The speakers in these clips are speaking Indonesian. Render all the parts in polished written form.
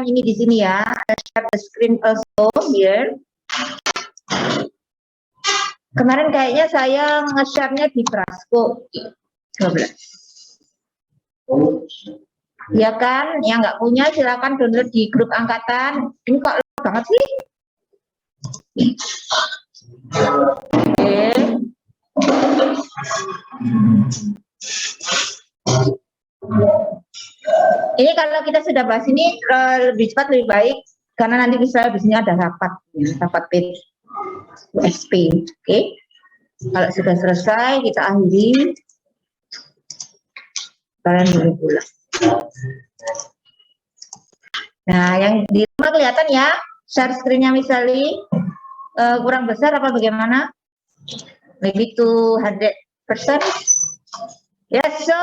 ini di sini ya. Share the screen also here. Kemarin kayaknya saya nge-share-nya di Prasco 12. Ya kan, yang nggak punya silakan download di grup angkatan. Ini kok lama banget sih? Oke. Ini kalau kita sudah bahas ini lebih cepat lebih baik karena nanti bisa di sini ada rapat, ya, rapat PSP. Oke. Kalau sudah selesai kita akhiri. Kalian boleh pulang. Nah, yang di rumah kelihatan ya, share screen-nya misalnya kurang besar apa bagaimana? Maybe 200%. Yes, so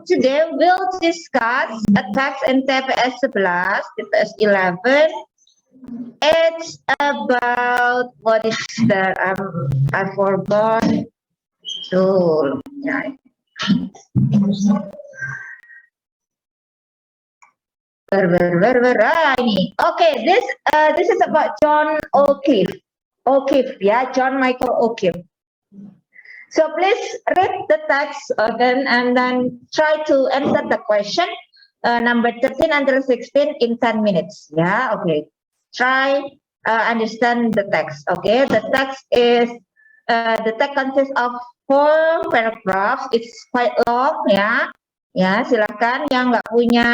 today we'll discuss attacks in TPS 11, TPS 11. It's about what is that? I forgot. So, yeah. Ini. Okay, this is about John O'Keefe. O'Keefe, yeah, John Michael O'Keefe. So please read the text and then try to answer the question number 13 until 16 in 10 minutes. Yeah, okay. Try understand the text. Okay, the text consists of 4 paragraphs. It's quite long. Ya. Ya, silakan yang nggak punya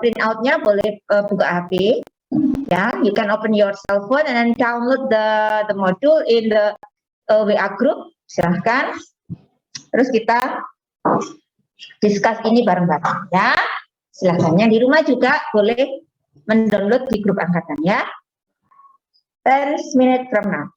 print out-nya boleh buka HP. Ya, you can open your cell phone and then download the module in the WA group. Silahkan. Terus kita discuss ini bareng-bareng ya. Silahkan. Yang di rumah juga boleh mendownload di grup angkatan ya. 10 minutes from now.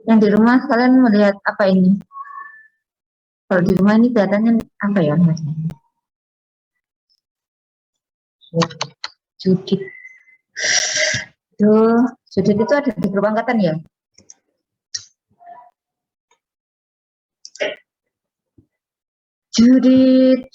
Yang di rumah kalian melihat apa ini? Kalau di rumah ini kelihatannya apa ya? Judit. Judit itu ada di grup angkatan ya? Judit.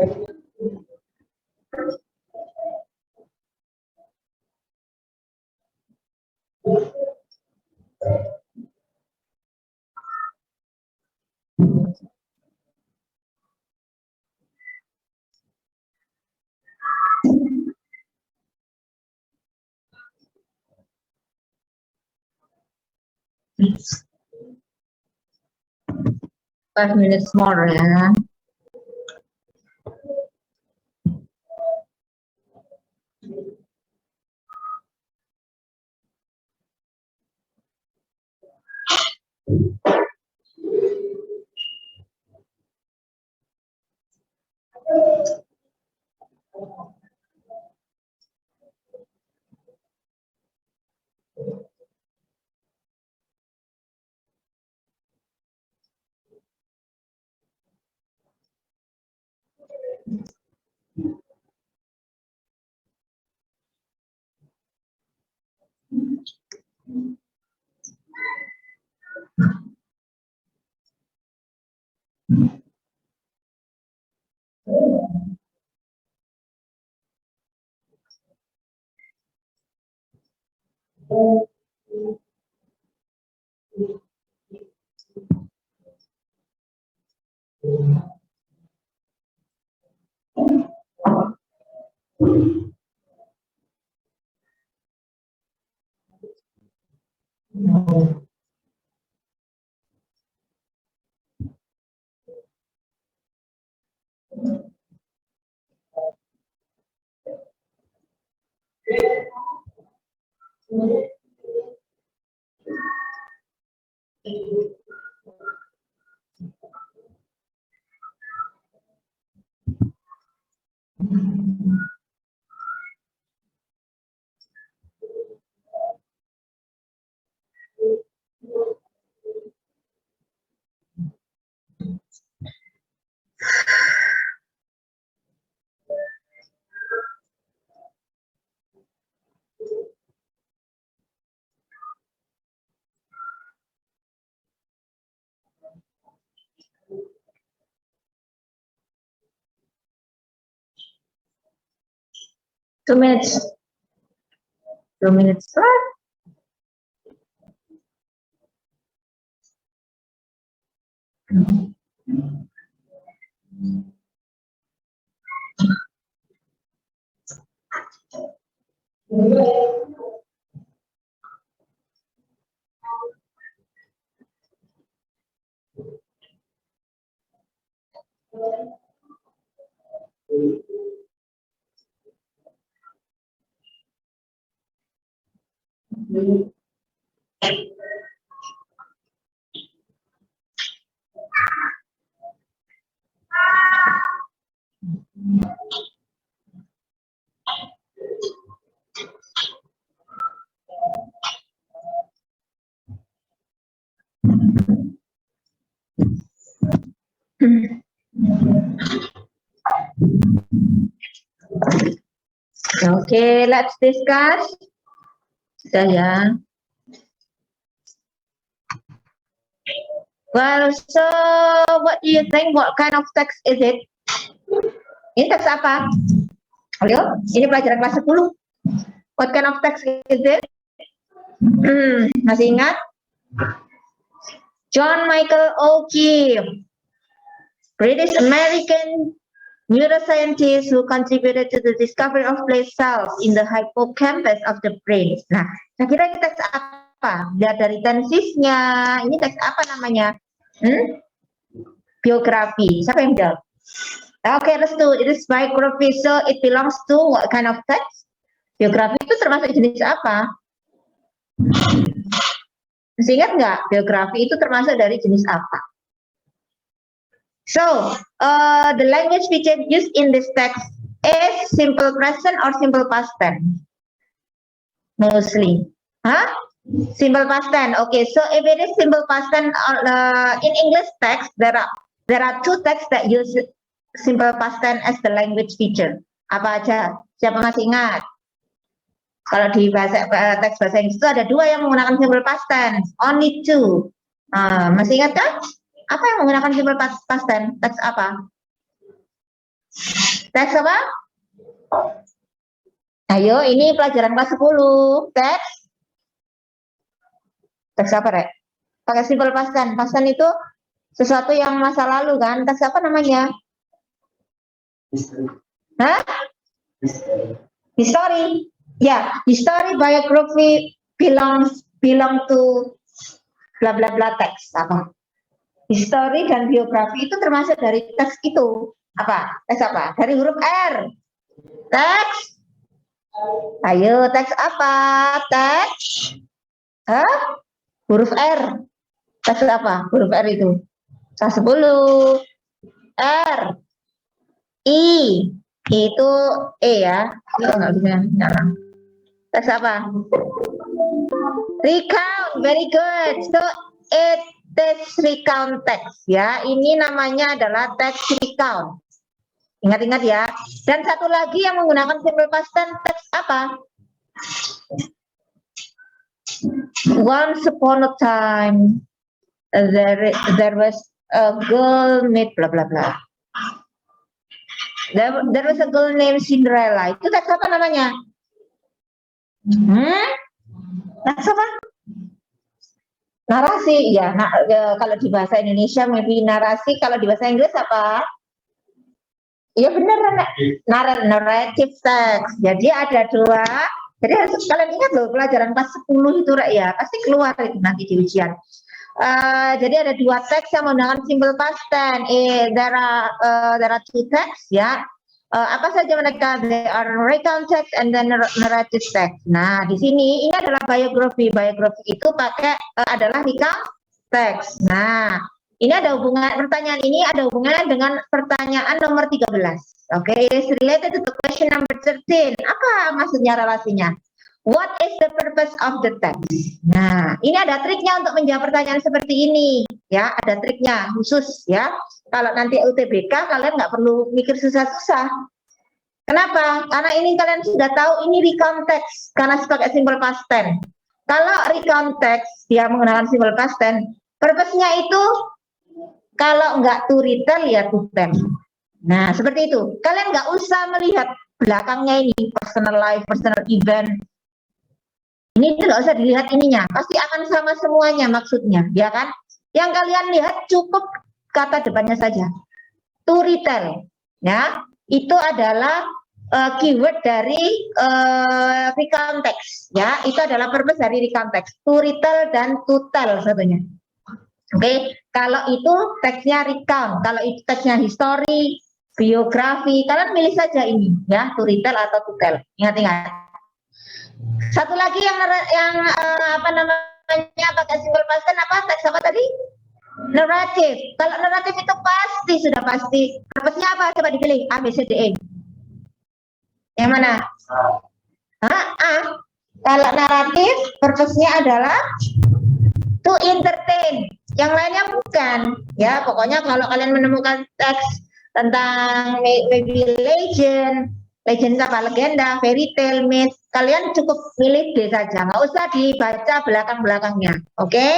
5 minutes more ya. Two minutes. 2 minutes left. Okay, let's discuss. Sudah ya. Well, so what do you think? What kind of text is it? Ini teks apa? Ayo, ini pelajaran kelas 10. What kind of text is it? Masih ingat? John Michael Oakey, British American neuroscientist who contributed to the discovery of place cells in the hippocampus of the brain. Nah, kira ini teks apa? Lihat dari tensisnya. Ini teks apa namanya? Biografi. Siapa yang jawab? Okay, let's do it. It is biography. So it belongs to what kind of text? Biografi itu termasuk jenis apa? Masih ingat nggak? Biografi itu termasuk dari jenis apa? So, the language feature used in this text is simple present or simple past tense? Mostly. Huh? Simple past tense. Okay, so if it is simple past tense, in English text, there are two texts that use simple past tense as the language feature. Apa aja? Siapa masih ingat? Kalau di teks bahasa Inggris itu ada dua yang menggunakan simple past tense. Only two. Masih ingat kan? Apa yang menggunakan simple past tense? Teks apa? Teks apa? Ayo, ini pelajaran kelas 10. Teks apa, Rek? Pakai simple past tense. Past tense itu sesuatu yang masa lalu kan? Teks apa namanya? Hah? History. Ya, history biography belong to bla bla bla teks apa? History dan biografi itu termasuk dari teks itu. Apa? Teks apa? Dari huruf R. Teks. Ayo, teks apa? Teks. Hah? Huruf R. Teks apa? Huruf R itu. Kelas 10. R. I. Itu E ya. Itu nggak bisa nyala. Teks apa? Recount. Very good. So, it is recount text ya. Ini namanya adalah text recount. Ingat-ingat ya. Dan satu lagi yang menggunakan simple past tense teks apa? Once upon a time there was a girl named bla bla bla. There was a girl named Cinderella. Itu teks apa namanya? Teks apa? Narasi ya. Kalau di bahasa Indonesia maybe narasi, kalau di bahasa Inggris apa? Iya benar, narrative text. Jadi ada dua. Jadi harus kalian ingat loh, pelajaran kelas 10 itu ya, pasti keluar itu nanti di ujian. Jadi ada dua teks yang menggunakan simple past tense. There are two text ya. Apa saja mereka? They are recount text and then narrative text. Nah di sini ini adalah biografi. Biografi itu pakai adalah recount text. Nah ini ada hubungan, pertanyaan ini ada hubungan dengan pertanyaan nomor 13. Oke, it is related to the question number 13. Apa maksudnya relasinya? What is the purpose of the text? Nah, ini ada triknya untuk menjawab pertanyaan seperti ini. Ya, ada triknya khusus ya. Kalau nanti UTBK, kalian nggak perlu mikir susah-susah. Kenapa? Karena ini kalian sudah tahu ini recount text, karena sebagai simple past tense. Kalau recount text, dia menggunakan simple past tense, purpose-nya itu kalau nggak to retell ya to tell. Nah seperti itu. Kalian nggak usah melihat belakangnya ini personal life, personal event. Ini nggak usah dilihat ininya. Pasti akan sama semuanya maksudnya, ya kan? Yang kalian lihat cukup kata depannya saja. To retell, ya. Itu adalah keyword dari recount text, ya. Itu adalah purpose dari recount text. To retell dan to tell satunya. Oke, kalau itu teksnya recount, kalau itu teksnya history, biografi, kalian milih saja ini ya, to retell atau to tell. Ingat-ingat. Satu lagi yang apa namanya pakai simple past tense apa? Teks apa tadi? Narrative. Kalau narrative itu pasti sudah pasti. Purpose-nya apa? Coba dipilih A, B, C, D, E. Yang mana? A. Kalau naratif, purpose-nya adalah to entertain. Yang lainnya bukan, ya pokoknya kalau kalian menemukan teks tentang maybe legend apa legenda, fairy tale, myth, kalian cukup pilih D saja, nggak usah dibaca belakang-belakangnya, oke?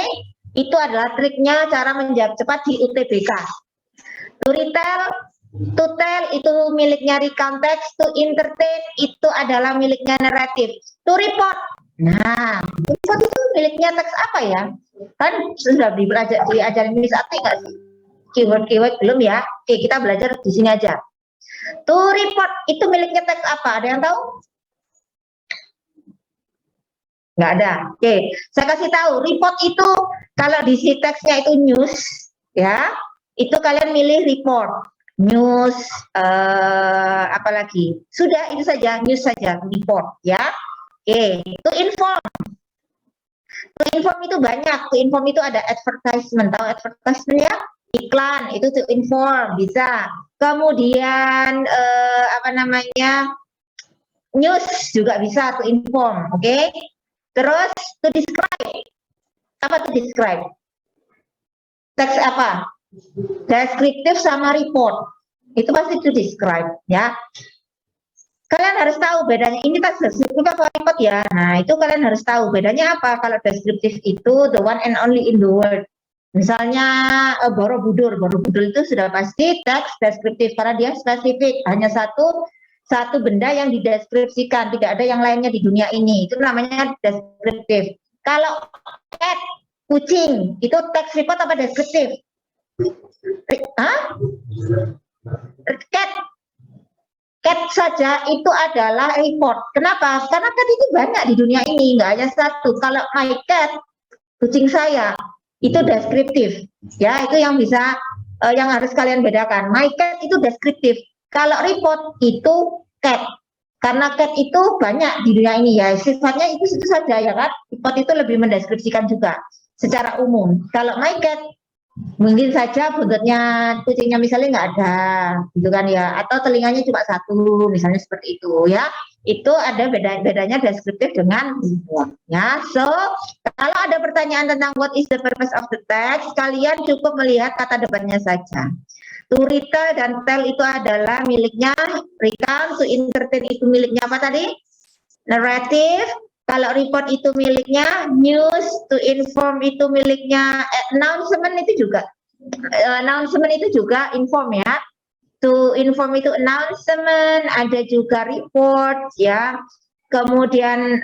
Itu adalah triknya cara menjawab cepat di UTBK. To retell, to tell itu miliknya recount text, to entertain itu adalah miliknya narrative, to report. Nah, report itu miliknya teks apa ya? Kan sudah diajarin Miss Ati nggak sih? Keyword belum ya? Oke, kita belajar di sini aja. To report itu miliknya teks apa? Ada yang tahu? Nggak ada. Oke, saya kasih tahu. Report itu kalau di si teksnya itu news, ya, itu kalian milih report. News, apalagi? Sudah itu saja, news saja, report, ya. Oke, to inform. To inform itu banyak. To inform itu ada advertisement. Tahu advertisement ya? Iklan itu to inform bisa. Kemudian apa namanya? News juga bisa to inform, oke? Terus to describe. Apa to describe? Teks apa? Deskriptif sama report. Itu pasti to describe ya. Kalian harus tahu bedanya, ini kan deskriptif atau report ya. Nah, itu kalian harus tahu bedanya apa. Kalau deskriptif itu the one and only in the word. Misalnya Borobudur itu sudah pasti teks deskriptif karena dia spesifik, hanya satu benda yang dideskripsikan, tidak ada yang lainnya di dunia ini. Itu namanya deskriptif. Kalau cat, kucing, itu teks report apa deskriptif? Hah? Cat saja itu adalah report. Kenapa? Karena cat itu banyak di dunia ini, nggak hanya satu. Kalau my cat, kucing saya, itu deskriptif. Ya, itu yang bisa, yang harus kalian bedakan. My cat itu deskriptif. Kalau report itu cat. Karena cat itu banyak di dunia ini ya. Sifatnya itu saja ya kan. Report itu lebih mendeskripsikan juga secara umum. Kalau my cat mungkin saja buntutnya kucingnya misalnya nggak ada gitu kan ya, atau telinganya cuma satu misalnya seperti itu ya. Itu ada bedanya deskriptif dengan report ya. So kalau ada pertanyaan tentang what is the purpose of the text, kalian cukup melihat kata depannya saja. To retell dan tell itu adalah miliknya recount, to entertain itu miliknya apa tadi? Narrative. Kalau report itu miliknya news, to inform itu miliknya announcement itu juga. Announcement itu juga inform ya. To inform itu announcement, ada juga report ya. Kemudian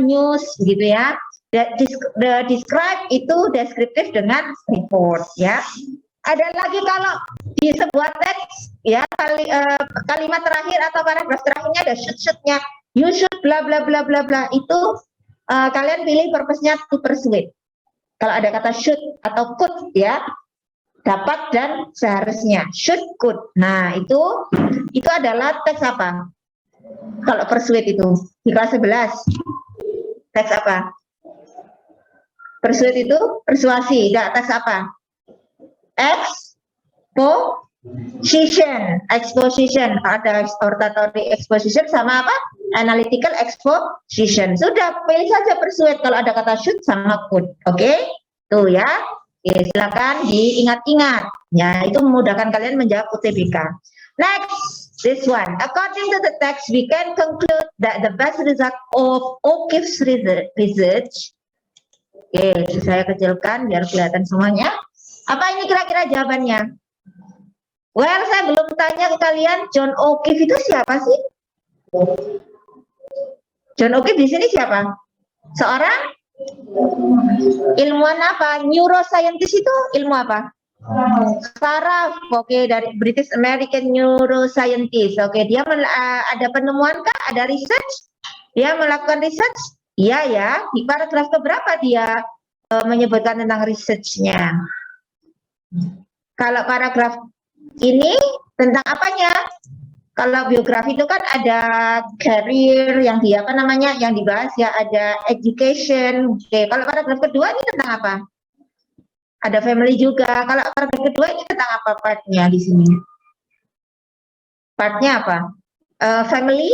news gitu ya. The describe itu deskriptif dengan report ya. Ada lagi kalau di sebuah teks ya kalimat terakhir atau paragraf terakhirnya ada should-nya. You should bla bla bla bla bla, itu kalian pilih purpose-nya to persuade. Kalau ada kata should atau could ya, dapat dan seharusnya, should could. Nah, itu adalah teks apa? Kalau persuade itu di kelas 11. Teks apa? Persuade itu persuasi. Teks apa? Exposition, ada exploratory exposition sama apa? Analytical exposition. Sudah, pilih saja persuade kalau ada kata should sama could. Oke? Tuh ya. Oke, silakan diingat-ingat. Ya, itu memudahkan kalian menjawab UTBK. Next, this one. According to the text, we can conclude that the best result of O'Keeffe's research. Oke, saya kecilkan biar kelihatan semuanya. Apa ini kira-kira jawabannya? Well, saya belum tanya ke kalian, John O'Keeffe itu siapa sih? John O'Keeffe di sini siapa? Seorang ilmuwan apa? Neuroscientist itu ilmu apa? Saraf. Oke, dari British American Neuroscientist. Oke, dia ada penemuan kah? Ada research? Dia melakukan research? Iya ya. Di paragraf keberapa dia menyebutkan tentang research-nya? Kalau paragraf ini tentang apanya? Kalau biografi itu kan ada career yang yang dibahas ya, ada education. Oke, kalau paragraf kedua ini tentang apa? Ada family juga. Kalau paragraf kedua ini tentang apa partnya di sini? Partnya apa? Family,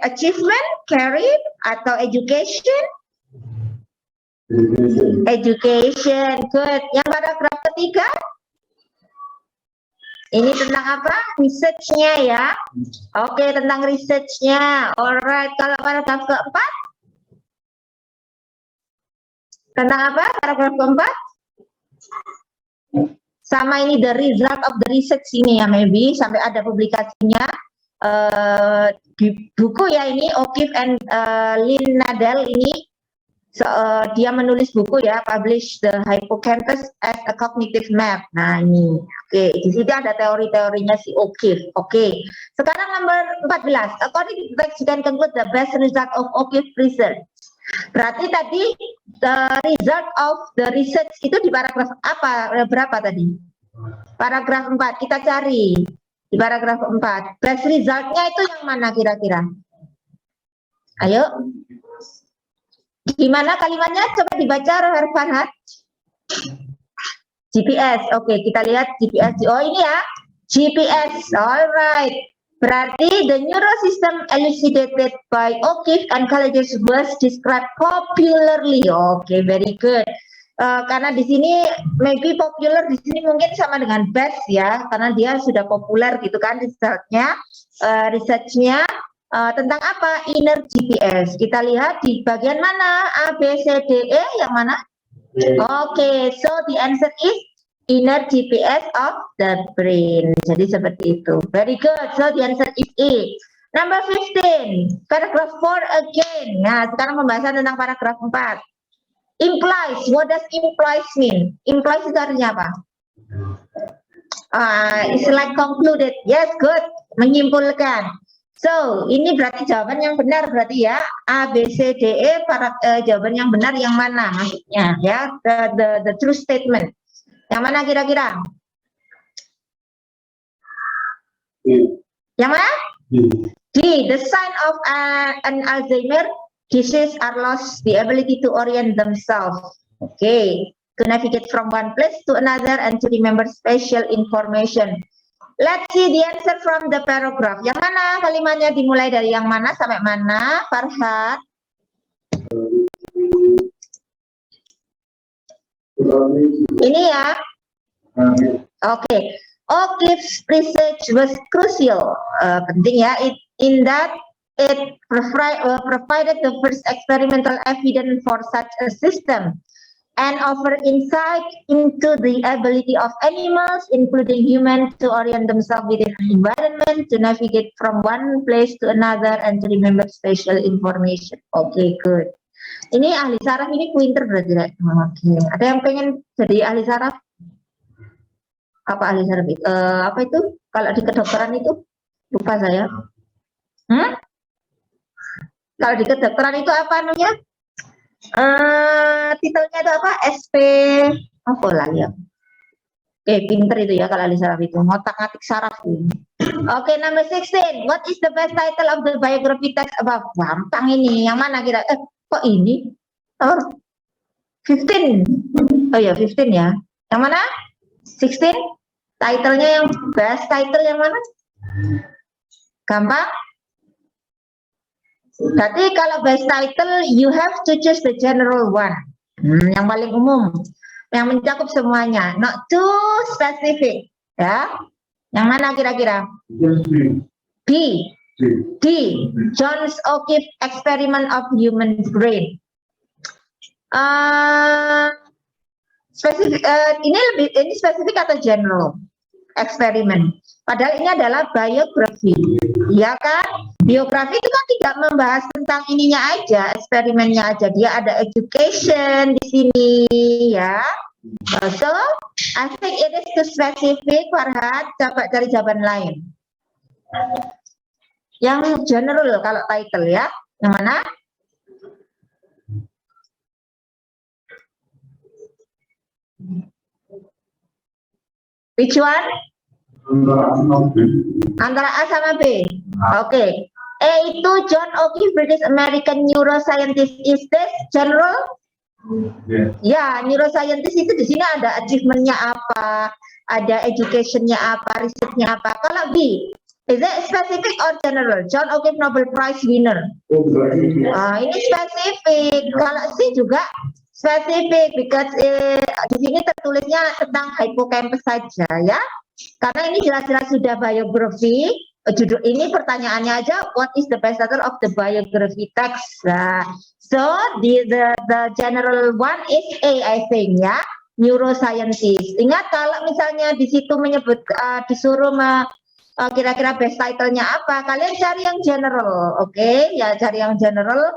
achievement, career, atau education? Education, good. Yang paragraf ketiga? Ini tentang apa? Research-nya ya. Oke, tentang research-nya. Alright, kalau paragraf keempat? Tentang apa? Paragraf keempat? Sama ini the result of the research ini ya, maybe sampai ada publikasinya di buku ya ini O'Keeffe and Lynn Nadel ini. Dia menulis buku ya, publish the hippocampus as a cognitive map. Nah ini, oke, di sini ada teori-teorinya si O'Keeffe. Oke, sekarang nomor 14. According to the text, you can conclude the best result of O'Keeffe research. Berarti tadi the result of the research itu di paragraf apa? Berapa tadi? Paragraf 4. Kita cari di paragraf 4. Best resultnya itu yang mana kira-kira? Ayo. Gimana kalimatnya? Coba dibaca, Farhad. GPS. Oke, kita lihat GPS. Oh, ini ya. GPS. Alright. Berarti the neurosystem elucidated by O'Keeffe and colleagues was described popularly. Oke, very good. Karena di sini maybe popular di sini mungkin sama dengan best ya, karena dia sudah populer gitu kan resultnya, researchnya. Tentang apa? Inner GPS. Kita lihat di bagian mana? A, B, C, D, E. Yang mana? Okay, so the answer is inner GPS of the brain. Jadi seperti itu. Very good. So the answer is A. Number 15, paragraph 4 again. Nah, sekarang pembahasan tentang paragraf 4. Implies. What does implies mean? Implies itu artinya apa? It's like concluded. Yes, good. Menyimpulkan. So, ini berarti jawaban yang benar berarti ya. A, B, C, D, E, jawaban yang benar yang mana maksudnya ya. The true statement. Yang mana kira-kira? Yang mana? D. The sign of an Alzheimer disease are lost the ability to orient themselves. Okay. To navigate from one place to another and to remember special information. Let's see the answer from the paragraph. Yang mana kalimatnya dimulai dari yang mana sampai mana, Farhat? Ini ya. Oke. O'Keeffe's research was crucial. Penting ya. In that it provided the first experimental evidence for such a system. And offer insight into the ability of animals, including humans, to orient themselves within an environment, to navigate from one place to another, and to remember special information. Okay, good. Ini ahli saraf ini pointer berarti. Okay. Ada yang pengen jadi ahli saraf? Apa ahli saraf itu? Apa itu? Kalau di kedokteran itu? Lupa saya. Kalau di kedokteran itu apa namanya? Titelnya itu apa? SP apa lah ya? Oke, pinter itu ya kalau ahli saraf itu, ngotak-ngatik saraf ini. Oke, number 16. What is the best title of the biography text above? Gampang ini. Yang mana kira? Kok ini? 15. Oh ya, 15 ya. Yang mana? 16. Titlenya yang best title yang mana? Gampang? Berarti kalau best title, you have to choose the general one. Yang paling umum. Yang mencakup semuanya. Not too specific. Ya. Yang mana kira-kira? B. D. John O'Keeffe Experiment of Human Brain. Ini spesifik atau general? Eksperimen. Padahal ini adalah biografi, ya kan? Biografi itu kan tidak membahas tentang ininya aja, eksperimennya aja. Dia ada education di sini, ya. So, I think it is too specific, Farhat. Coba cari jawaban lain. Yang general kalau title ya. Yang mana? Which one? Antara A sama B. Oke. A itu John O'Keeffe, British American neuroscientist. Is this general? Ya, neuroscientist itu di sini ada achievementnya apa, ada educationnya apa, risetnya apa. Kalau B, is it specific or general? John O'Keeffe Nobel Prize winner. Ini spesifik. Kalau C juga spesifik, because di sini tertulisnya tentang hippocampus saja ya. Karena ini jelas-jelas sudah biografi. Judul ini pertanyaannya aja, what is the best title of the biography text? So the general one is A, I think ya, neuroscientist. Ingat kalau misalnya di situ menyebut disuruh kira-kira best title-nya apa, kalian cari yang general, oke? Ya cari yang general,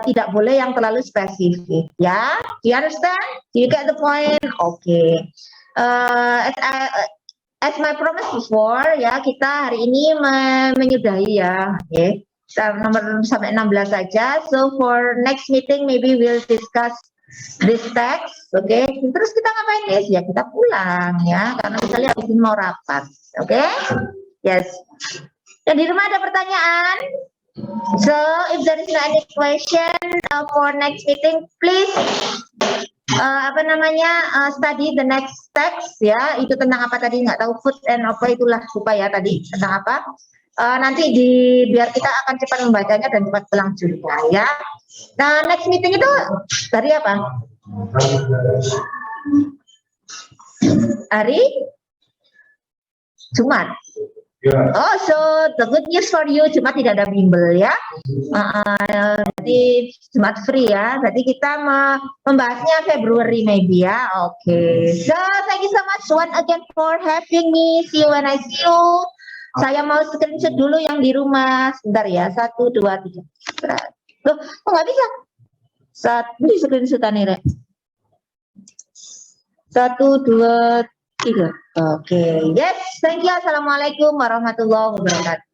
tidak boleh yang terlalu spesifik ya. Do you understand? Do you get the point? Okay. As my promise before, ya kita hari ini menyudahi ya, okay. Nomor sampai 16 saja. So for next meeting maybe we'll discuss this text, okay. Terus kita ngapain guys? Ya kita pulang ya, karena misalnya habis ini mau rapat, okay. Yes. Dan di rumah ada pertanyaan? So if there is no any question for next meeting, please study the next text ya. Itu tentang apa tadi nggak tahu, food and apa itulah, lupa ya tadi tentang apa. Nanti biar kita akan cepat membacanya dan cepat pulang juga ya. Nah next meeting itu dari apa? Hari Jumat. Oh, so the good news for you, Jumat tidak ada bimbel ya. berarti Smart Free ya. Berarti kita membahasnya February maybe ya. Oke. So thank you so much once again for having me. See you when I see you. Saya mau screenshot dulu yang di rumah. Sebentar ya. 1, 2, 3. Loh, kok nggak bisa? Di screenshotan ini. 1, 2, 3. Oke. Yes. Thank you. Assalamualaikum warahmatullahi wabarakatuh.